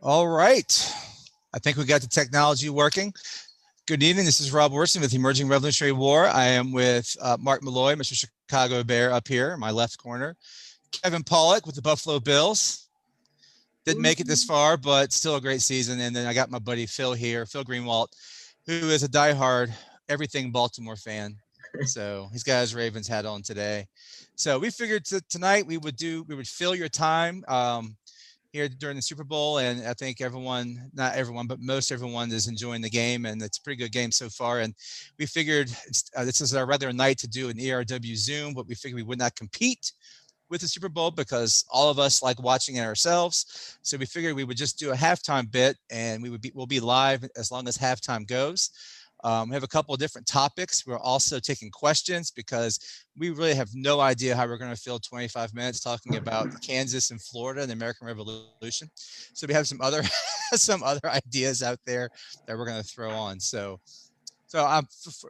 All right. I think we got the technology working. Good evening. This is Rob Worson with the Emerging Revolutionary War. I am with Mark Malloy, Mr. Chicago Bear up here in my left corner. Kevin Pollock with the Buffalo Bills. Didn't make it this far, but still a great season. And then I got my buddy Phil here, Phil Greenwalt, who is a diehard everything Baltimore fan. So he's got his Ravens hat on today. So we figured tonight we would fill your time here during the Super Bowl, and I think everyone, not everyone, but most everyone is enjoying the game, and it's a pretty good game so far. And we figured this is our regular night to do an ERW Zoom, but we figured we would not compete with the Super Bowl because all of us like watching it ourselves. So we figured we would just do a halftime bit, and we'll be live as long as halftime goes. We have a couple of different topics. We're also taking questions because we really have no idea how we're going to fill 25 minutes talking about Kansas and Florida and the American Revolution. So we have some other some other ideas out there that we're going to throw on. So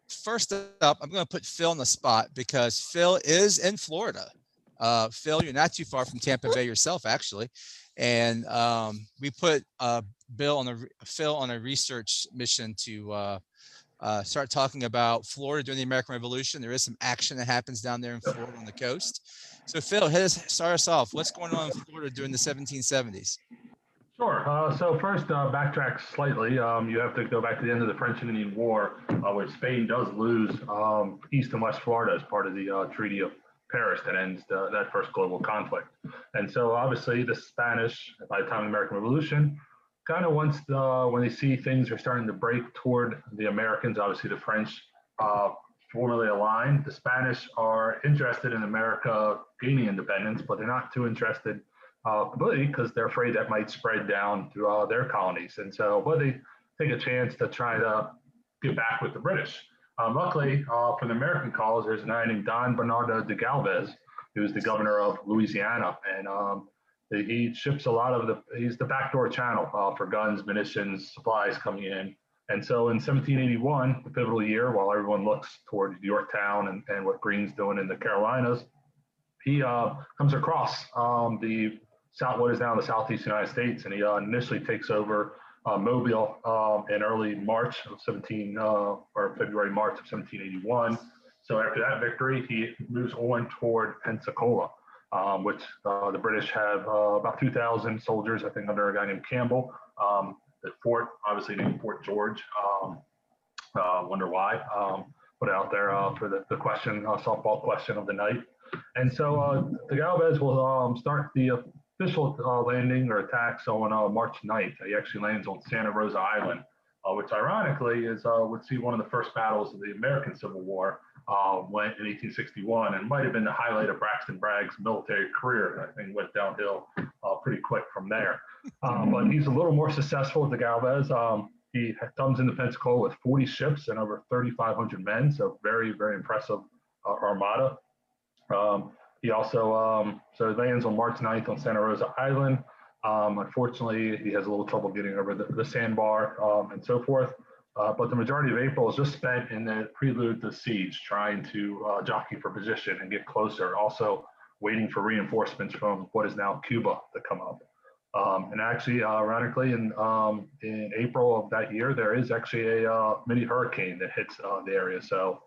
first up, I'm going to put Phil on the spot because Phil is in Florida. Phil, you're not too far from Tampa Bay yourself, actually. And we put Phil on a research mission to start talking about Florida during the American Revolution. There is some action that happens down there in Florida on the coast. So Phil, start us off. What's going on in Florida during the 1770s? Sure. So first, backtrack slightly. You have to go back to the end of the French and Indian War, where Spain does lose East and West Florida as part of the Treaty of Paris that ends that first global conflict. And so obviously the Spanish, by the time of the American Revolution, kind of when they see things are starting to break toward the Americans, obviously the French formally aligned. The Spanish are interested in America gaining independence, but they're not too interested completely because they're afraid that might spread down to their colonies. And so, but they take a chance to try to get back with the British. Luckily, for the American cause, there's a guy named Don Bernardo de Galvez, who's the governor of Louisiana, and he ships a lot of he's the backdoor channel for guns, munitions, supplies coming in. And so in 1781, the pivotal year, while everyone looks toward Yorktown and what Greene's doing in the Carolinas, he comes across what is now the southeast United States, and he initially takes over Mobile in early March of or February, March of 1781. So after that victory, he moves on toward Pensacola, which the British have about 2,000 soldiers, I think, under a guy named Campbell. The fort, obviously named Fort George. Wonder why. Put it out there for the question, softball question of the night. And so the Galvez will start the official landing or attacks on March 9th. He actually lands on Santa Rosa Island, which ironically would see one of the first battles of the American Civil War went in 1861, and might have been the highlight of Braxton Bragg's military career. I think went downhill pretty quick from there. But he's a little more successful with the Galvez. He comes into Pensacola with 40 ships and over 3,500 men, so very, very impressive armada. He also lands on March 9th on Santa Rosa Island. Unfortunately, he has a little trouble getting over the sandbar and so forth. But the majority of April is just spent in the prelude to the siege, trying to jockey for position and get closer. Also waiting for reinforcements from what is now Cuba to come up. And actually, ironically, in April of that year, there is actually a mini hurricane that hits the area. So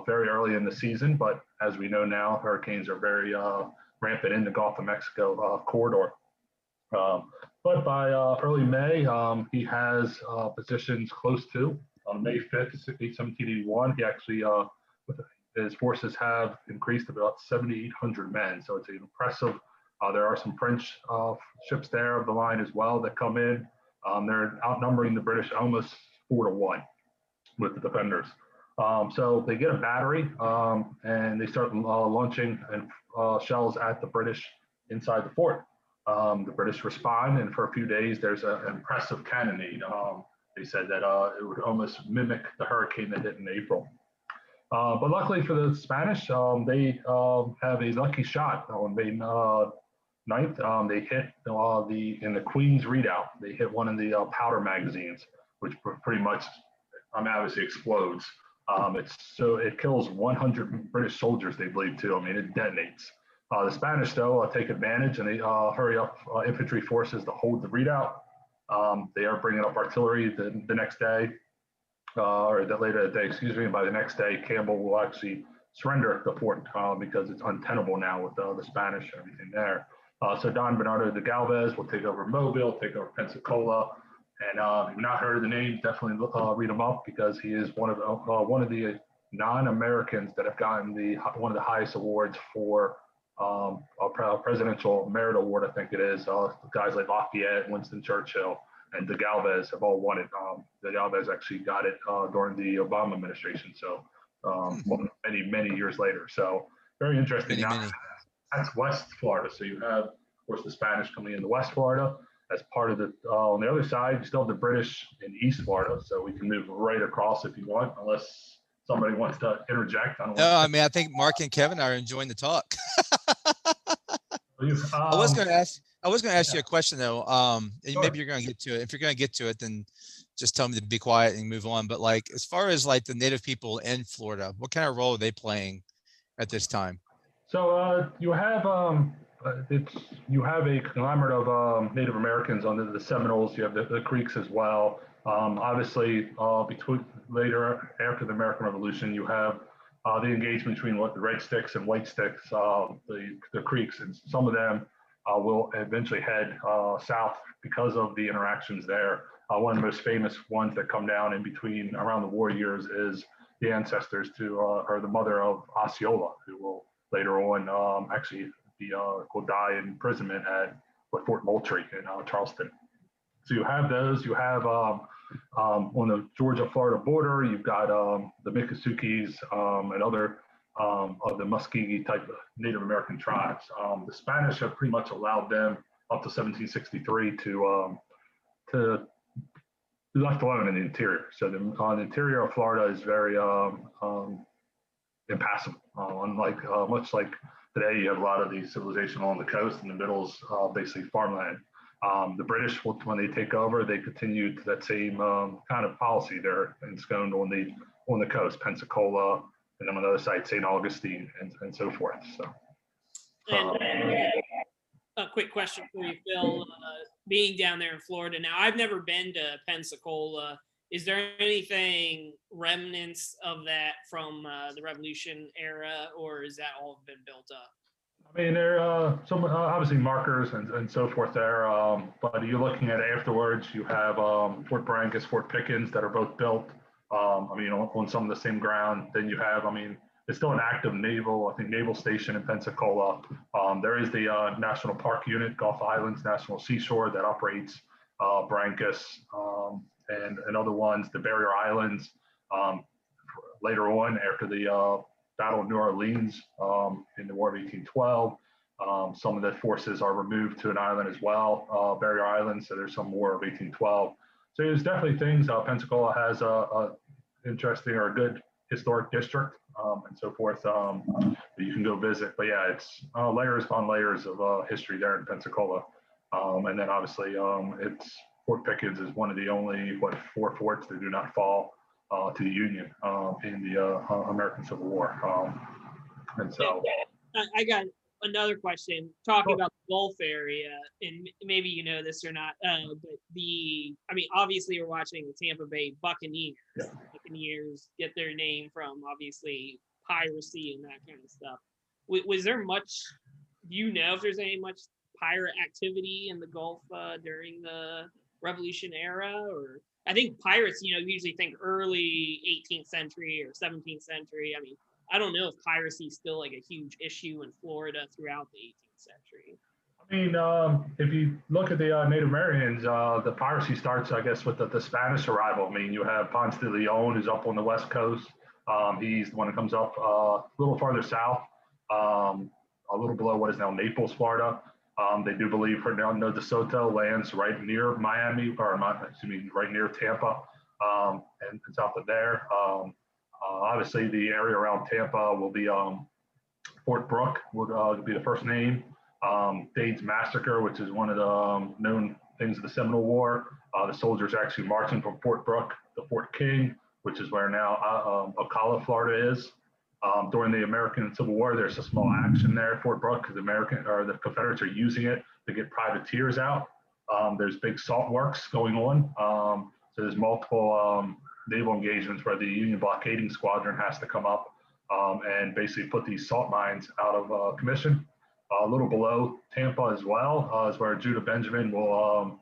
very early in the season, but as we know now, hurricanes are very rampant in the Gulf of Mexico corridor. But by early May, he has positions close to. On May 5th, 1781, he actually, his forces have increased to about 7,800 men. So it's an impressive. There are some French ships there of the line as well that come in. They're outnumbering the British almost 4-1 with the defenders. So they get a battery and they start launching shells at the British inside the fort. The British respond, and for a few days, there's an impressive cannonade. They said that it would almost mimic the hurricane that hit in April. But luckily for the Spanish, they have a lucky shot on May 9th. They hit in the Queen's Redoubt. They hit one of the powder magazines, which pretty much obviously explodes. It kills 100 British soldiers, they believe, too. I mean, it detonates. The Spanish, though, take advantage, and they hurry up infantry forces to hold the redoubt. They are bringing up artillery the next day, or the later that day, excuse me. And by the next day, Campbell will actually surrender the fort because it's untenable now with the Spanish and everything there. So Don Bernardo de Galvez will take over Mobile, take over Pensacola. And if you've not heard of the name, definitely read him up because he is one of the non-Americans that have gotten one of the highest awards for a presidential merit award, I think it is. Guys like Lafayette, Winston Churchill, and de Galvez have all won it. De Galvez actually got it during the Obama administration, so many years later. So very interesting. Many. That's West Florida. So you have, of course, the Spanish coming into West Florida as part of the. On the other side, you still have the British in East Florida. So we can move right across if you want, unless somebody wants to interject. I mean, I think Mark and Kevin are enjoying the talk. I was going to ask you a question though. And Sure. Maybe you're going to get to it. If you're going to get to it, then just tell me to be quiet and move on. But like, as far as like the native people in Florida, what kind of role are they playing at this time? So you have a conglomerate of Native Americans under the Seminoles. You have the Creeks as well. Obviously, between later after the American Revolution, you have the engagement between the Red Sticks and White Sticks, the Creeks, and some of them will eventually head south because of the interactions there. One of the most famous ones that come down in between around the war years is the ancestors to or the mother of Osceola, who will later on actually will die in imprisonment at Fort Moultrie in Charleston. So you have those. You have on the Georgia-Florida border, you've got the Miccosukes and other of the Muskogee type of Native American tribes. The Spanish have pretty much allowed them up to 1763 to be left alone in the interior. So the interior of Florida is very impassable. Unlike much like today, you have a lot of the civilization along the coast, and the middle is basically farmland. The British, when they take over, they continue to that same kind of policy there ensconced on the coast, Pensacola, and then on the other side, St. Augustine, and so forth. So, a quick question for you, Phil. Being down there in Florida now, I've never been to Pensacola. Is there anything remnants of that from the Revolution era, or is that all been built up? I mean, there are some obviously markers and so forth there, but you're looking at afterwards, you have Fort Brangus, Fort Pickens that are both built, I mean, on some of the same ground. Then you have, I mean, it's still an active naval station in Pensacola. There is the National Park Unit, Gulf Islands National Seashore, that operates Brangus and other ones, the Barrier Islands. Later on, after the Battle of New Orleans in the War of 1812. Some of the forces are removed to an island as well, Barrier Island. So there's some War of 1812. So there's definitely things. Pensacola has a interesting or a good historic district and so forth that you can go visit. But yeah, it's layers upon layers of history there in Pensacola. And then obviously it's Fort Pickens is one of the only 4 forts that do not fall to the Union in the American Civil War. And so I got another question talking about the Gulf area, and maybe you know this or not, but I mean, obviously you're watching the Tampa Bay Buccaneers. Yeah. Buccaneers get their name from obviously piracy and that kind of stuff. Was there much, do you know if there's any much pirate activity in the Gulf during the Revolution era? Or I think pirates, you usually think early 18th century or 17th century. I mean, I don't know if piracy is still like a huge issue in Florida throughout the 18th century. I mean, if you look at the Native Americans, the piracy starts, I guess, with the Spanish arrival. I mean, you have Ponce de Leon, who's up on the west coast. He's the one that comes up a little farther south, a little below what is now Naples, Florida. They do believe Hernando de Soto lands right near Miami, or right near Tampa, and south of there. Obviously, the area around Tampa will be Fort Brooke will be the first name. Dade's Massacre, which is one of the known things of the Seminole War. The soldiers actually marching from Fort Brooke to Fort King, which is where now Ocala, Florida is. During the American Civil War, there's a small action there at Fort Brooke because the Confederates are using it to get privateers out. There's big salt works going on. So there's multiple naval engagements where the Union blockading squadron has to come up and basically put these salt mines out of commission. A little below Tampa as well is where Judah Benjamin will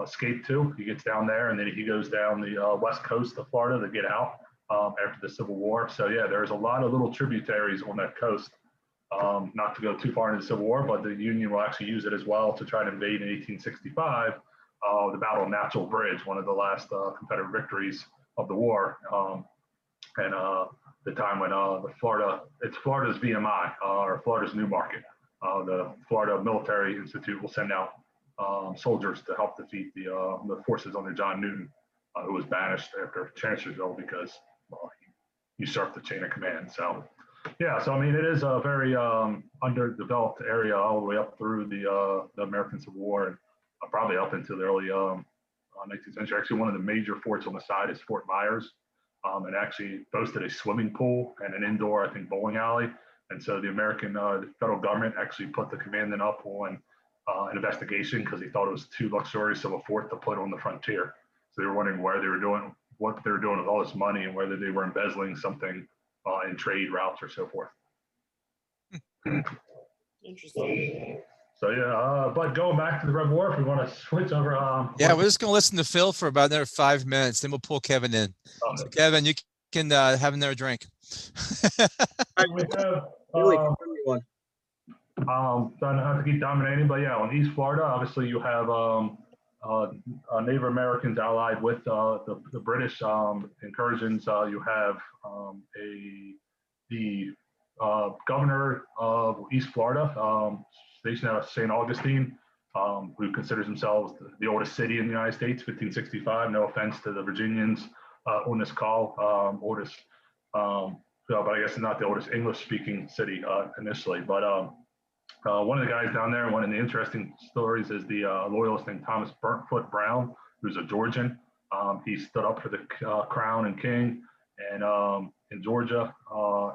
escape to. He gets down there and then he goes down the west coast of Florida to get out after the Civil War. So yeah, there's a lot of little tributaries on that coast. Not to go too far into the Civil War, but the Union will actually use it as well to try to invade in 1865, the Battle of Natural Bridge, one of the last Confederate victories of the war. And the time when it's Florida's VMI, or Florida's New Market. The Florida Military Institute will send out soldiers to help defeat the forces under John Newton, who was banished after Chancellorsville because he usurped the chain of command. So, yeah, so I mean, it is a very underdeveloped area all the way up through the American Civil War and probably up into the early 19th century. Actually, one of the major forts on the side is Fort Myers. And actually boasted a swimming pool and an indoor, I think, bowling alley. And so the American federal government actually put the commandant up on an investigation because he thought it was too luxurious of a fort to put on the frontier. So they were wondering where they were doing, what they were doing with all this money and whether they were embezzling something in trade routes or so forth. Interesting. So yeah, but going back to the Red War, if we want to switch over. Yeah, we're just going to listen to Phil for about another 5 minutes. Then we'll pull Kevin in. So Kevin, you can have another drink. We have, not to keep dominating, but yeah, on East Florida, obviously you have Native Americans allied with the British incursions. You have the governor of East Florida, stationed out of St. Augustine, who considers themselves the oldest city in the United States, 1565. No offense to the Virginians on this call, oldest, but I guess it's not the oldest English-speaking city initially. But one of the guys down there, one of the interesting stories is the loyalist named Thomas Burntfoot Brown, who's a Georgian. He stood up for the crown and king, and in Georgia,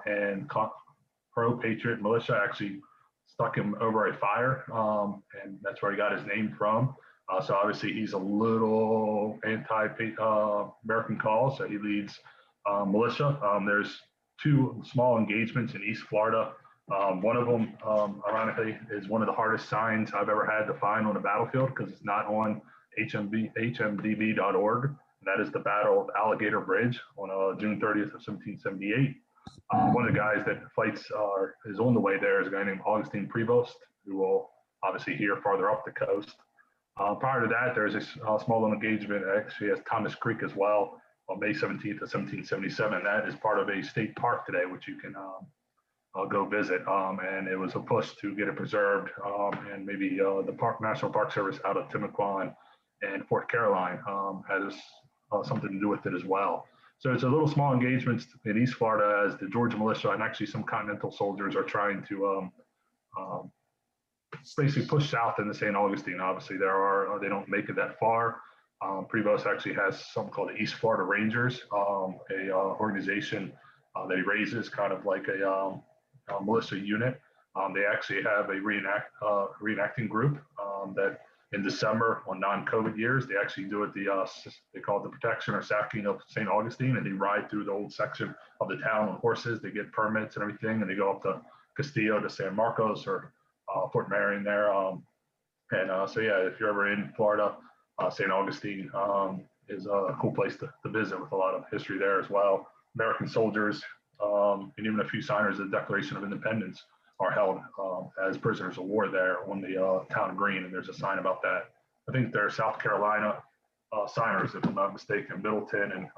and pro-patriot militia actually stuck him over a fire, and that's where he got his name from. So obviously he's a little anti-American cause, so he leads militia. There's two small engagements in East Florida. One of them, ironically, is one of the hardest signs I've ever had to find on a battlefield because it's not on hmdb.org. And that is the Battle of Alligator Bridge on June 30th of 1778. One of the guys that fights is on the way there is a guy named Augustine Prevost, who will obviously hear farther up the coast. Prior to that, there's a small little engagement actually at Thomas Creek as well on May 17th of 1777. That is part of a state park today, which you can go visit. And it was a push to get it preserved, and maybe the National Park Service out of Timucua and Fort Caroline has something to do with it as well. So it's a little small engagements in East Florida as the Georgia militia and actually some Continental soldiers are trying to basically push south into St. Augustine. Obviously, they don't make it that far. Prevost actually has something called the East Florida Rangers, a organization that he raises, kind of like a militia unit. They actually have a reenacting group that in December on non-COVID years, they actually do it, they call it the protection or sacking of St. Augustine, and they ride through the old section of the town on horses. They get permits and everything, and they go up to Castillo to San Marcos or Fort Marion there. So yeah, if you're ever in Florida, St. Augustine is a cool place to visit with a lot of history there as well. American soldiers and even a few signers of the Declaration of Independence are held as prisoners of war there on the town green, and there's a sign about that. I think they're South Carolina signers, if I'm not mistaken, Middleton and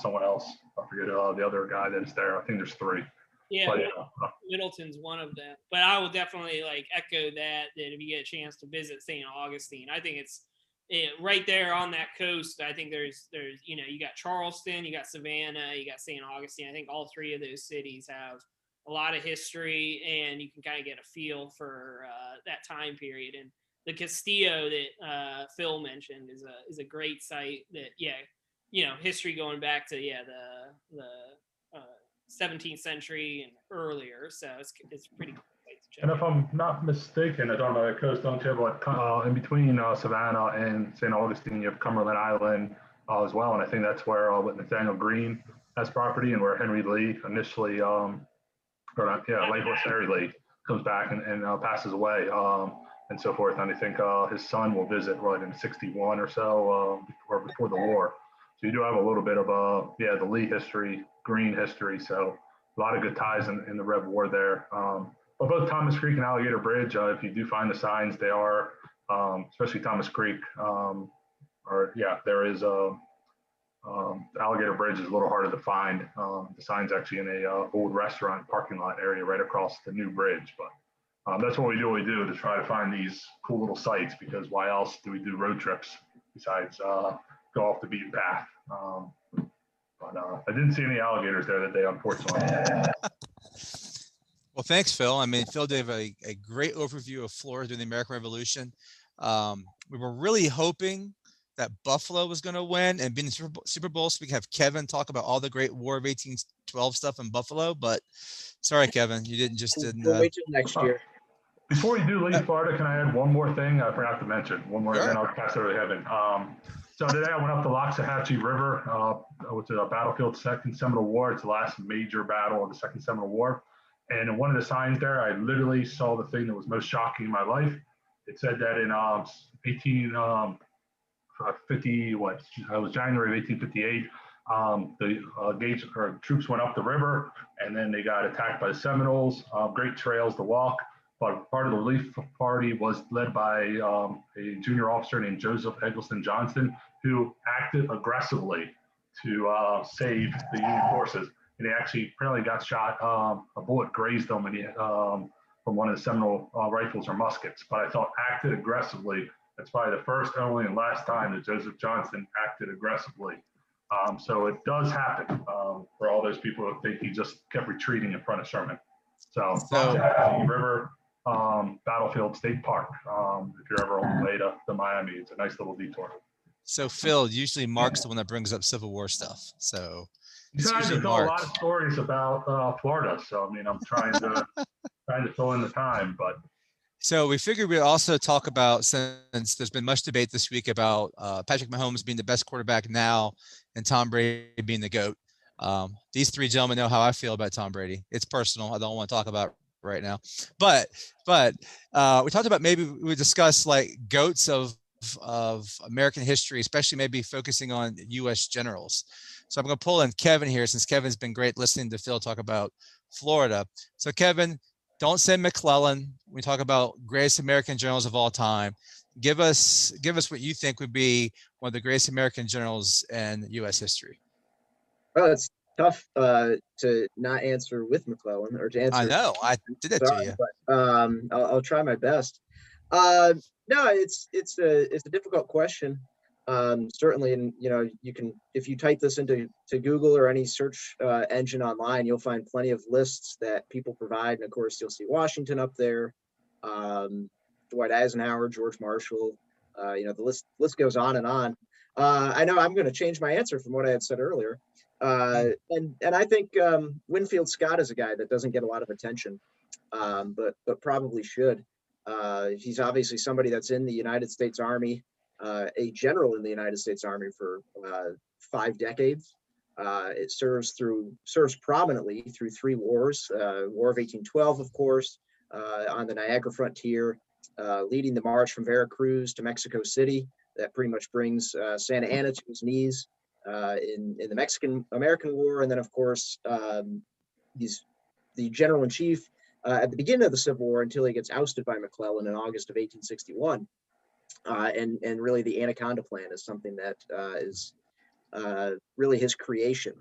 someone else. I forget the other guy that is there. I think there's three. Yeah, But, Middleton's one of them. But I will definitely echo that if you get a chance to visit St. Augustine, I think it's right there on that coast. I think there's you got Charleston, you got Savannah, you got St. Augustine. I think all three of those cities have a lot of history, and you can kind of get a feel for that time period. And the Castillo that Phil mentioned is a great site that history going back to the 17th century and earlier. So it's pretty cool place to And if I'm not mistaken, I don't know the coast, don't you have like in between Savannah and St. Augustine, you have Cumberland Island as well. And I think that's where with Nathaniel Green has property and where Henry Lee initially, or not, yeah, late horse Henry Lee comes back and passes away and so forth. And I think his son will visit right in 61 or so before the war. So you do have a little bit of yeah, the Lee history, Green history. So a lot of good ties in the Rev War there. But both Thomas Creek and Alligator Bridge, if you do find the signs, they are, especially Thomas Creek, or yeah, there is Alligator Bridge is a little harder to find. The sign's actually in a old restaurant parking lot area right across the new bridge. But that's what we do to try to find these cool little sites, because why else do we do road trips besides go off the beaten path? But I didn't see any alligators there that day, unfortunately. Well, thanks, Phil. I mean, Phil gave a great overview of Florida during the American Revolution. We were really hoping that Buffalo was going to win and be in the Super Bowl, so we can have Kevin talk about all the great War of 1812 stuff in Buffalo. But sorry, Kevin, you didn't. We'll wait till next year. Before you do leave Florida, can I add one more thing? I forgot to mention one more, Sure. and then I'll pass it over to Kevin. So today I went up the Loxahatchee River, which is a battlefield, Second Seminole War. It's the last major battle of the Second Seminole War. And in one of the signs there, I literally saw the thing that was most shocking in my life. It said that in 1850, it was January of 1858, the troops went up the river, and then they got attacked by the Seminoles. Great trails to walk, but part of the relief party was led by a junior officer named Joseph Eggleston Johnston, who acted aggressively to save the Union forces. And he actually apparently got shot. A bullet grazed him, and he, from one of the Seminole rifles or muskets. But I thought acted aggressively. That's probably the first, only, and last time that Joseph Johnston acted aggressively. So it does happen for all those people who think he just kept retreating in front of Sherman. So River Battlefield State Park. If you're ever on the way to Miami, it's a nice little detour. So Phil, usually Mark's the one that brings up Civil War stuff. So He's trying to tell a lot of stories about Florida. So I mean, I'm trying to fill in the time, but. So we figured we'd also talk about, since there's been much debate this week about Patrick Mahomes being the best quarterback now and Tom Brady being the GOAT. These three gentlemen know how I feel about Tom Brady. It's personal. I don't want to talk about it right now. But we talked about, maybe we discuss like GOATs of American history, especially maybe focusing on U.S. generals. So I'm going to pull in Kevin here, since Kevin's been great listening to Phil talk about Florida. So Kevin, don't say McClellan. We talk about greatest American generals of all time. Give us what you think would be one of the greatest American generals in U.S. history. Well, it's tough to not answer with McClellan, or to answer. I know, I did that to you. But I'll try my best. No, it's a difficult question. Certainly, and you can, if you type this into Google or any search engine online, you'll find plenty of lists that people provide, and of course you'll see Washington up there, Dwight Eisenhower, George Marshall. The list goes on and on. I know I'm going to change my answer from what I had said earlier, and I think Winfield Scott is a guy that doesn't get a lot of attention, but probably should. He's obviously somebody that's in the United States Army. A general in the United States Army for 5 decades. It serves prominently through 3 wars, War of 1812, of course, on the Niagara frontier, leading the march from Veracruz to Mexico City. That pretty much brings Santa Anna to his knees in the Mexican-American War. And then, of course, he's the general-in-chief at the beginning of the Civil War until he gets ousted by McClellan in August of 1861. And really the Anaconda Plan is something that is really his creation.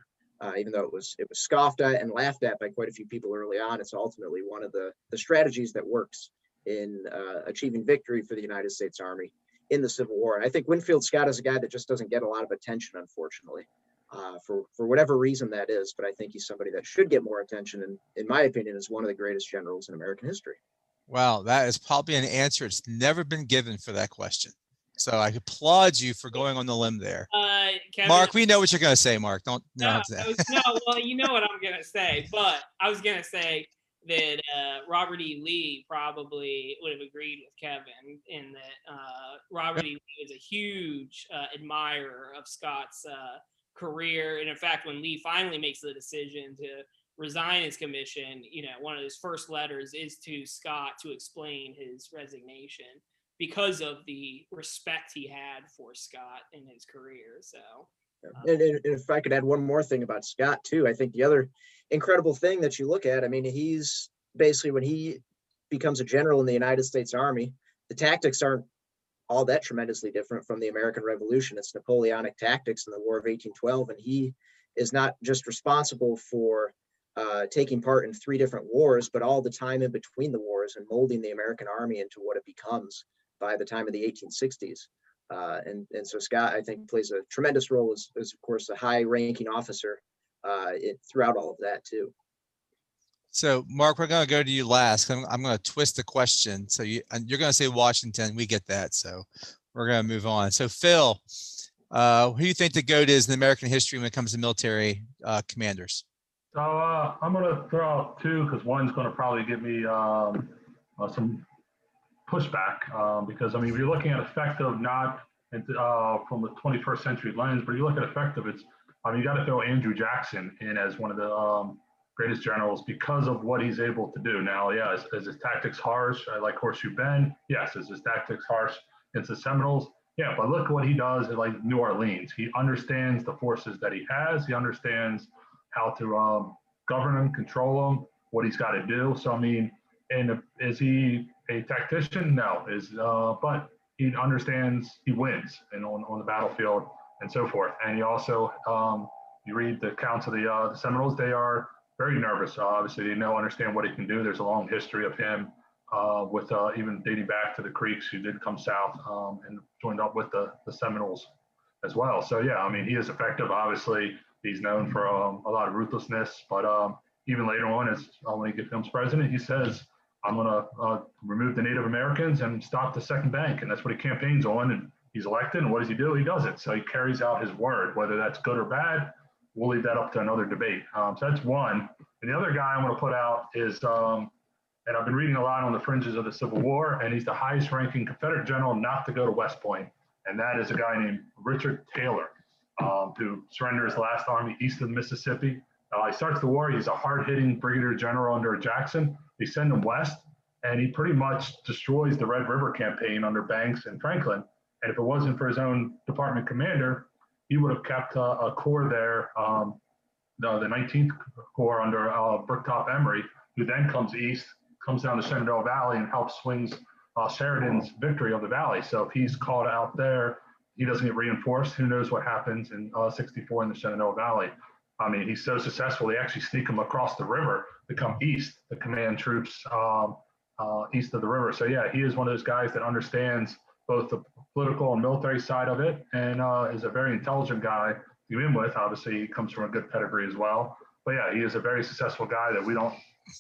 Even though it was scoffed at and laughed at by quite a few people early on, it's ultimately one of the strategies that works in achieving victory for the United States Army in the Civil War. And I think Winfield Scott is a guy that just doesn't get a lot of attention, unfortunately, for whatever reason that is. But I think he's somebody that should get more attention, and in my opinion, is one of the greatest generals in American history. Wow, that is probably an answer it's never been given for that question. So I applaud you for going on the limb there. Kevin, Mark, we know what you're going to say, Mark. Don't no, well, you know what I'm going to say, but I was going to say that Robert E. Lee probably would have agreed with Kevin in that Robert E. Lee is a huge admirer of Scott's career. And in fact, when Lee finally makes the decision to resign his commission, one of his first letters is to Scott to explain his resignation because of the respect he had for Scott in his career. So, and if I could add one more thing about Scott too, I think the other incredible thing that you look at, I mean, he's basically, when he becomes a general in the United States Army, the tactics aren't all that tremendously different from the American Revolution. It's Napoleonic tactics in the War of 1812, and he is not just responsible for taking part in 3 different wars, but all the time in between the wars and molding the American Army into what it becomes by the time of the 1860s. And so Scott, I think, plays a tremendous role as of course, a high-ranking officer throughout all of that too. So, Mark, we're going to go to you last. I'm going to twist the question. So you're going to say Washington. We get that. So we're going to move on. So, Phil, who do you think the GOAT is in American history when it comes to military commanders? So I'm going to throw out 2 because one's going to probably give me some pushback because, I mean, if you're looking at effective, not from the 21st century lens, but you look at effective, it's, I mean, you got to throw Andrew Jackson in as one of the greatest generals because of what he's able to do. Now, yeah, is his tactics harsh? I like Horseshoe Bend. Yes. Is his tactics harsh against the Seminoles? Yeah, but look what he does at like New Orleans. He understands the forces that he has. He understands how to govern them, control them, what he's got to do. So, I mean, and is he a tactician? No. But he understands, he wins and on the battlefield and so forth. And he also, you read the accounts of the Seminoles, they are very nervous. Obviously, they understand what he can do. There's a long history of him with even dating back to the Creeks, who did come south and joined up with the Seminoles as well. So, yeah, I mean, he is effective. Obviously, he's known for a lot of ruthlessness. But even later on, as when he becomes president, he says, I'm going to remove the Native Americans and stop the second bank. And that's what he campaigns on. And he's elected. And what does he do? He does it. So he carries out his word, whether that's good or bad. We'll leave that up to another debate. So that's one. And the other guy I'm going to put out is, and I've been reading a lot on the fringes of the Civil War, and he's the highest ranking Confederate general not to go to West Point. And that is a guy named Richard Taylor, who surrendered his last army east of the Mississippi. He starts the war. He's a hard-hitting brigadier general under Jackson. They send him west, and he pretty much destroys the Red River campaign under Banks and Franklin. And if it wasn't for his own department commander, he would have kept a corps there, the 19th Corps under Brooktop Emery, who then comes east, comes down the Shenandoah Valley and helps swings Sheridan's victory of the valley. So if he's called out there, he doesn't get reinforced. Who knows what happens in 64 in the Shenandoah Valley. I mean, he's so successful, they actually sneak him across the river to come east to command troops east of the river. So, yeah, he is one of those guys that understands both the political and military side of it and is a very intelligent guy to begin with. Obviously, he comes from a good pedigree as well. But, yeah, he is a very successful guy that we don't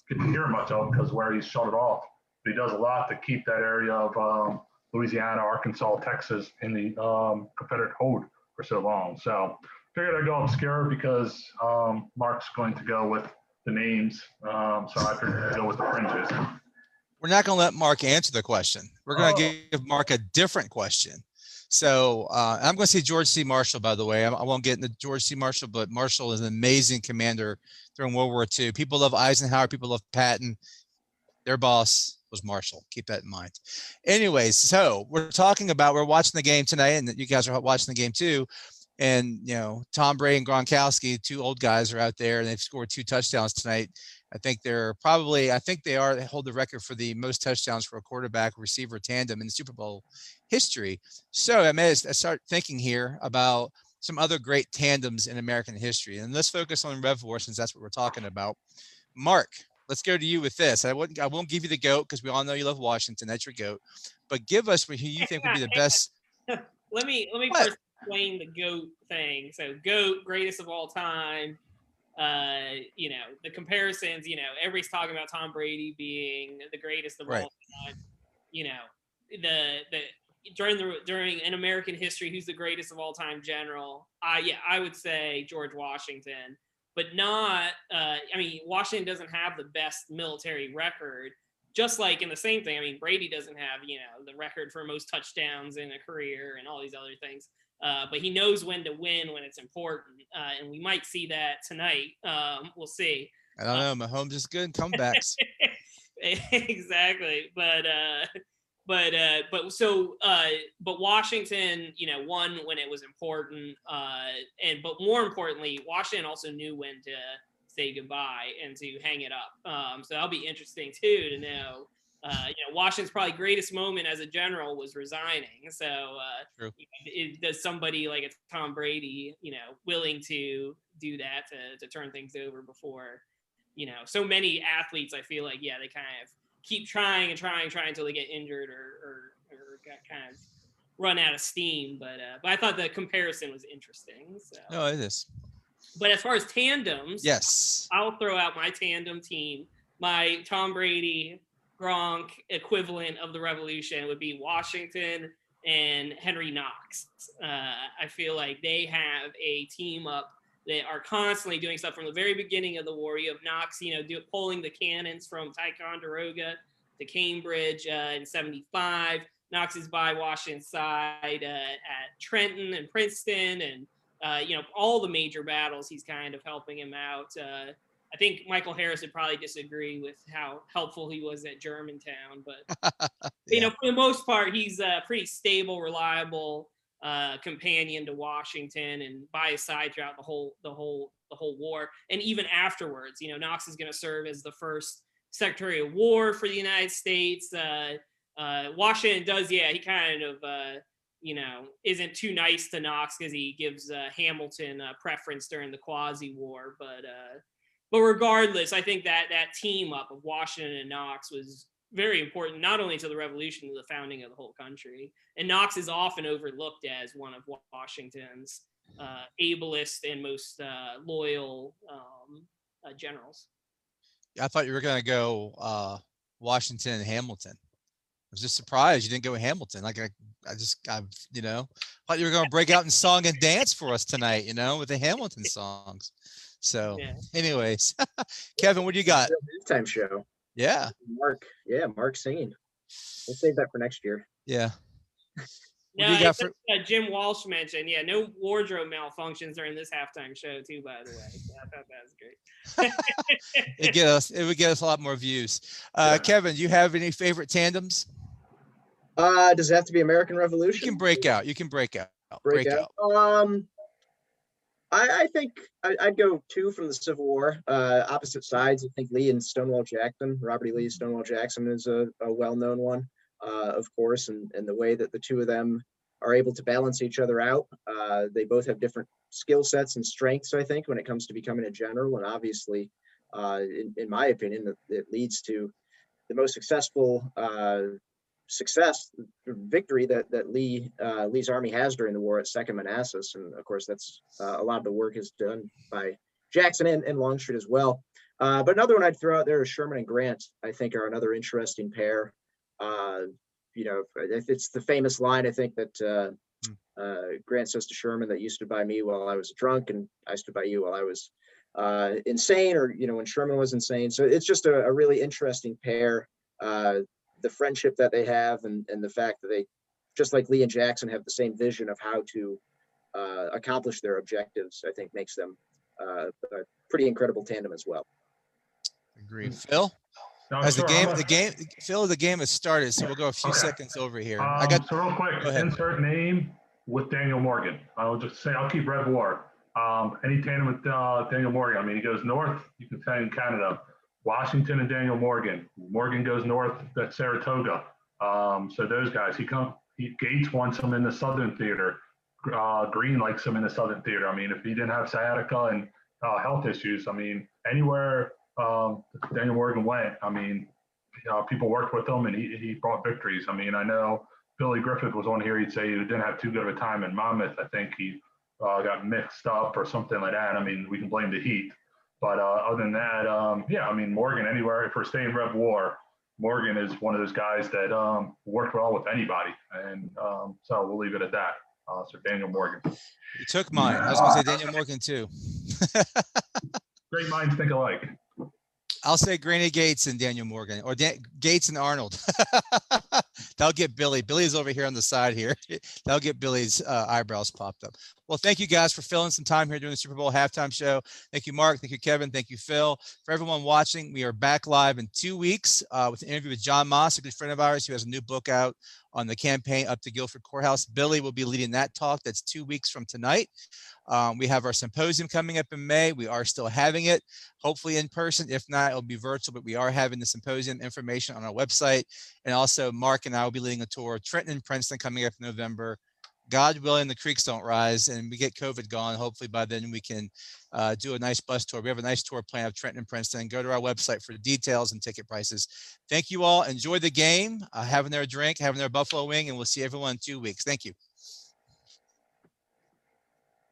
get to hear much of because where he's shut it off. But he does a lot to keep that area of Louisiana, Arkansas, Texas in the Confederate hold for so long. So, figured I'd go obscure because Mark's going to go with the names. So I figured I'd go with the fringes. We're not going to let Mark answer the question. We're going to give Mark a different question. So I'm going to say George C. Marshall, by the way. I won't get into George C. Marshall, but Marshall is an amazing commander during World War II. People love Eisenhower. People love Patton. Their boss was Marshall. Keep that in mind. Anyways, so we're watching the game tonight, and you guys are watching the game too. And, Tom Brady and Gronkowski, 2 old guys, are out there, and they've scored 2 touchdowns tonight. they hold the record for the most touchdowns for a quarterback receiver tandem in Super Bowl history. So I start thinking here about some other great tandems in American history. And let's focus on Rev War since that's what we're talking about. Mark, let's go to you with this. I won't give you the GOAT because we all know you love Washington. That's your GOAT. But give us who you think would be the best. Let me first explain the GOAT thing. So GOAT, greatest of all time. The comparisons, everybody's talking about Tom Brady being the greatest of all time. During in American history, who's the greatest of all time general? I would say George Washington. but not, I mean, Washington doesn't have the best military record, just like in the same thing. I mean, Brady doesn't have, the record for most touchdowns in a career and all these other things. But he knows when to win when it's important. And we might see that tonight. We'll see. I don't know. Mahomes is good in comebacks. Exactly. But Washington, won when it was important. But more importantly, Washington also knew when to say goodbye and to hang it up. So that'll be interesting too to know. Washington's probably greatest moment as a general was resigning. So does somebody like a Tom Brady, willing to do that to turn things over before, so many athletes, I feel like, they kind of keep trying until they get injured or kind of run out of steam. But I thought the comparison was interesting. So. No, it is. But as far as tandems, yes, I'll throw out my tandem team. My Tom Brady, Gronk equivalent of the Revolution would be Washington and Henry Knox. I feel like they have a team up that are constantly doing stuff from the very beginning of the war. You have Knox, pulling the cannons from Ticonderoga to Cambridge in 75. Knox is by Washington's side at Trenton and Princeton and, all the major battles, he's kind of helping him out. I think Michael Harris would probably disagree with how helpful he was at Germantown, but yeah. for the most part, he's a pretty stable, reliable companion to Washington and by his side throughout the whole war. And even afterwards, Knox is going to serve as the first Secretary of War for the United States. Washington does, he kind of, isn't too nice to Knox because he gives Hamilton preference during the Quasi-War. But regardless, I think that team up of Washington and Knox was very important, not only to the Revolution, to the founding of the whole country. And Knox is often overlooked as one of Washington's ablest and most loyal generals. I thought you were going to go Washington and Hamilton. I was just surprised you didn't go with Hamilton. Like I thought you were going to break out in song and dance for us tonight, with the Hamilton songs. So anyways, Kevin, what do you got? Time show. Yeah. Mark singing. We'll save that for next year. Yeah. No, you got Jim Walsh mentioned, no wardrobe malfunctions during this halftime show too, by the way. So I thought that was great. It would get us a lot more views. Kevin, do you have any favorite tandems? Does it have to be American Revolution? You can break out. Break out. I think I'd go two from the Civil War, opposite sides. I think Lee and Stonewall Jackson, Robert E. Lee, Stonewall Jackson is a well-known one, of course, and the way that the two of them are able to balance each other out. They both have different skill sets and strengths, I think, when it comes to becoming a general. And obviously, in my opinion, it leads to the most successful victory that Lee's army has during the war at Second Manassas. And of course, that's a lot of the work is done by Jackson and Longstreet as well. But another one I'd throw out there is Sherman and Grant. I think are another interesting pair. It's the famous line, I think, that Grant says to Sherman that you stood by me while I was drunk and I stood by you while I was insane, or when Sherman was insane. So it's just a really interesting pair. The friendship that they have and the fact that they, just like Lee and Jackson, have the same vision of how to accomplish their objectives, I think makes them a pretty incredible tandem as well. Agreed. Phil? As the game has started, so we'll go a few seconds over here. So real quick, insert name with Daniel Morgan. I'll just say, I'll keep Red War. Any tandem with Daniel Morgan. I mean, he goes north, you can say in Canada. Washington and Daniel Morgan. Morgan goes north, that's Saratoga. So those guys, Gates wants him in the Southern Theater. Green likes him in the Southern Theater. I mean, if he didn't have sciatica and health issues, I mean, anywhere Daniel Morgan went, I mean, people worked with him and he brought victories. I mean, I know Billy Griffith was on here. He'd say he didn't have too good of a time in Monmouth. I think he got mixed up or something like that. I mean, we can blame the heat. But other than that, I mean, Morgan, anywhere, if we're staying Rev War, Morgan is one of those guys that worked well with anybody. And so we'll leave it at that. So Daniel Morgan. You took mine. I was going to say Daniel Morgan too. Great minds think alike. I'll say Granny Gates and Daniel Morgan, or Gates and Arnold. That'll get Billy. Billy's over here on the side here. That'll get Billy's eyebrows popped up. Well, thank you guys for filling some time here during the Super Bowl halftime show. Thank you, Mark. Thank you, Kevin. Thank you, Phil. For everyone watching, we are back live in 2 weeks with an interview with John Moss, a good friend of ours who has a new book out on the campaign up to Guilford Courthouse. Billy will be leading that talk. That's 2 weeks from tonight. We have our symposium coming up in May. We are still having it, hopefully in person. If not, it'll be virtual, but we are having the symposium information on our website. And also Mark and I will be leading a tour of Trenton and Princeton coming up in November. God willing, the creeks don't rise and we get COVID gone. Hopefully by then we can do a nice bus tour. We have a nice tour plan of Trenton and Princeton. Go to our website for details and ticket prices. Thank you all. Enjoy the game, having their drink, having their buffalo wing, and we'll see everyone in 2 weeks. Thank you.